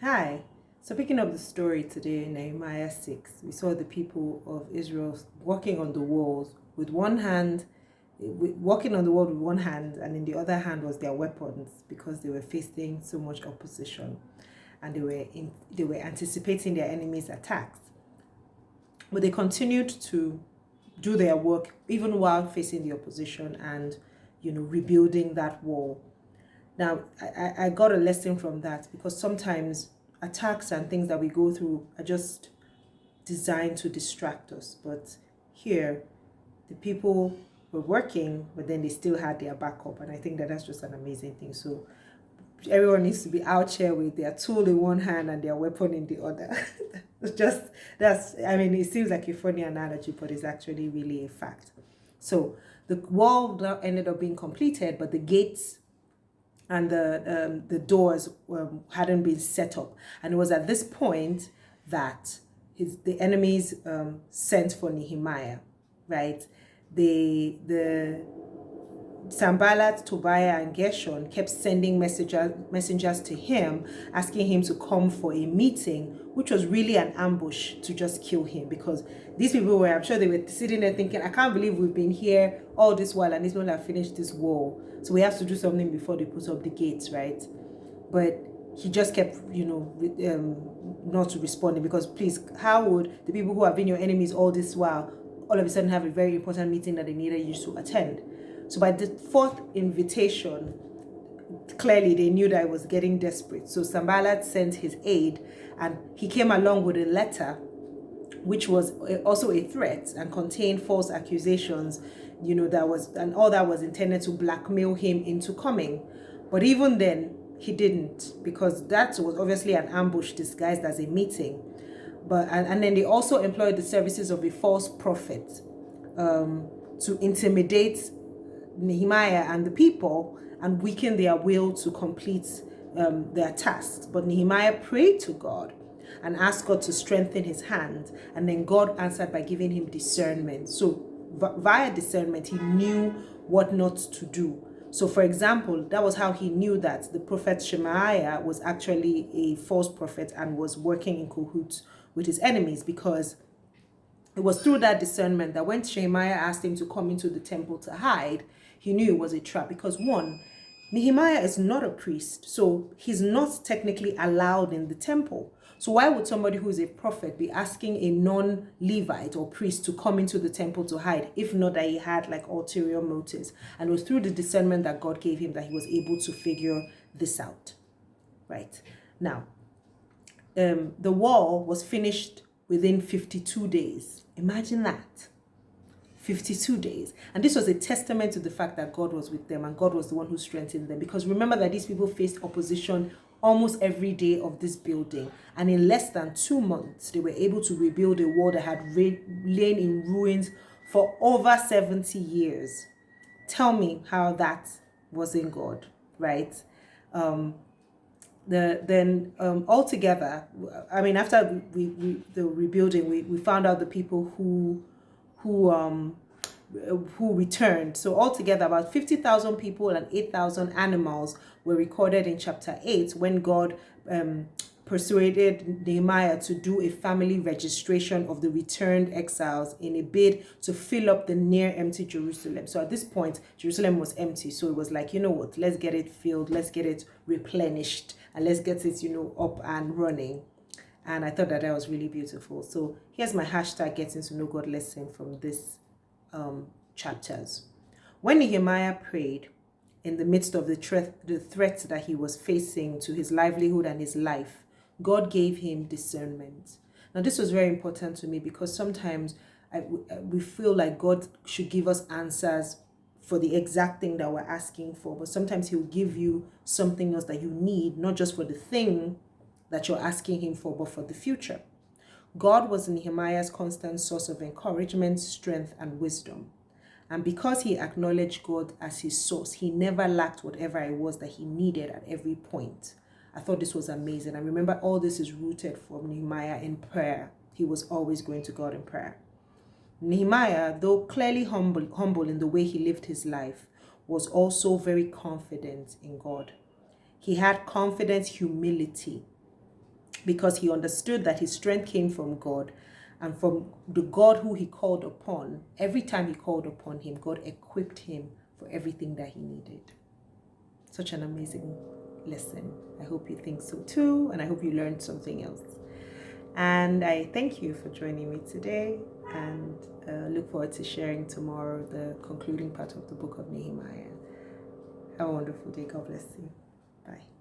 Hi. So picking up the story today in Nehemiah 6, we saw the people of Israel walking on the walls with one hand, walking on the wall with one hand, and in the other hand was their weapons because they were facing so much opposition, and they were anticipating their enemies' attacks. But they continued to do their work even while facing the opposition and rebuilding that wall. Now, I got a lesson from that because sometimes attacks and things that we go through are just designed to distract us. But here, the people were working, but then they still had their backup. And I think that that's just an amazing thing. So everyone needs to be out here with their tool in one hand and their weapon in the other. It seems like a funny analogy, but it's actually really a fact. So the wall ended up being completed, but the gates and the doors hadn't been set up. And it was at this point that the enemies sent for Nehemiah, right? The Sanballat, Tobiah, and Gershon kept sending messengers to him, asking him to come for a meeting, which was really an ambush to just kill him, because these people were, I'm sure they were sitting there thinking, I can't believe we've been here all this while and these people have finished this wall. So we have to do something before they put up the gates, right? But he just kept, not responding, because please, how would the people who have been your enemies all this while all of a sudden have a very important meeting that they needed you to attend? So by the fourth invitation, clearly they knew that it was getting desperate. So Sanballat sent his aide, and he came along with a letter, which was also a threat and contained false accusations, all that was intended to blackmail him into coming. But even then, he didn't, because that was obviously an ambush disguised as a meeting. And then they also employed the services of a false prophet to intimidate Nehemiah and the people and weaken their will to complete their tasks. But Nehemiah prayed to God and asked God to strengthen his hand, and then God answered by giving him discernment. So via discernment, he knew what not to do. So for example, that was how he knew that the prophet Shemaiah was actually a false prophet and was working in cahoots with his enemies, because it was through that discernment that when Shemaiah asked him to come into the temple to hide, he knew it was a trap. Because one, Nehemiah is not a priest, so he's not technically allowed in the temple. So why would somebody who is a prophet be asking a non-Levite or priest to come into the temple to hide, if not that he had like ulterior motives? And it was through the discernment that God gave him that he was able to figure this out. Right. Now, the wall was finished within 52 days. Imagine that. 52 days. And this was a testament to the fact that God was with them and God was the one who strengthened them. Because remember that these people faced opposition almost every day of this building. And in less than 2 months, they were able to rebuild a wall that had lain in ruins for over 70 years. Tell me how that wasn't God, right? Altogether, after the rebuilding, we found out the people who returned. So altogether, about 50,000 people and 8,000 animals were recorded in chapter 8 when God persuaded Nehemiah to do a family registration of the returned exiles in a bid to fill up the near empty Jerusalem. So at this point, Jerusalem was empty. So it was like, you know what, let's get it filled, let's get it replenished, and let's get it, up and running. And I thought that was really beautiful. So here's my hashtag getting to know God lesson from this chapters. When Nehemiah prayed in the midst of the threats that he was facing to his livelihood and his life, God gave him discernment. Now, this was very important to me because sometimes we feel like God should give us answers for the exact thing that we're asking for, but sometimes he'll give you something else that you need, not just for the thing that you're asking him for, but for the future. God was Nehemiah's constant source of encouragement, strength, and wisdom. And because he acknowledged God as his source, he never lacked whatever it was that he needed at every point. I thought this was amazing. And remember, all this is rooted from Nehemiah in prayer. He was always going to God in prayer. Nehemiah, though clearly humble in the way he lived his life, was also very confident in God. He had confident humility. because he understood that his strength came from God, and from the God who he called upon. Every time he called upon him, God equipped him for everything that he needed. Such an amazing lesson. I hope you think so too, and I hope you learned something else. And I thank you for joining me today, and look forward to sharing tomorrow the concluding part of the book of Nehemiah. Have a wonderful day. God bless you. Bye.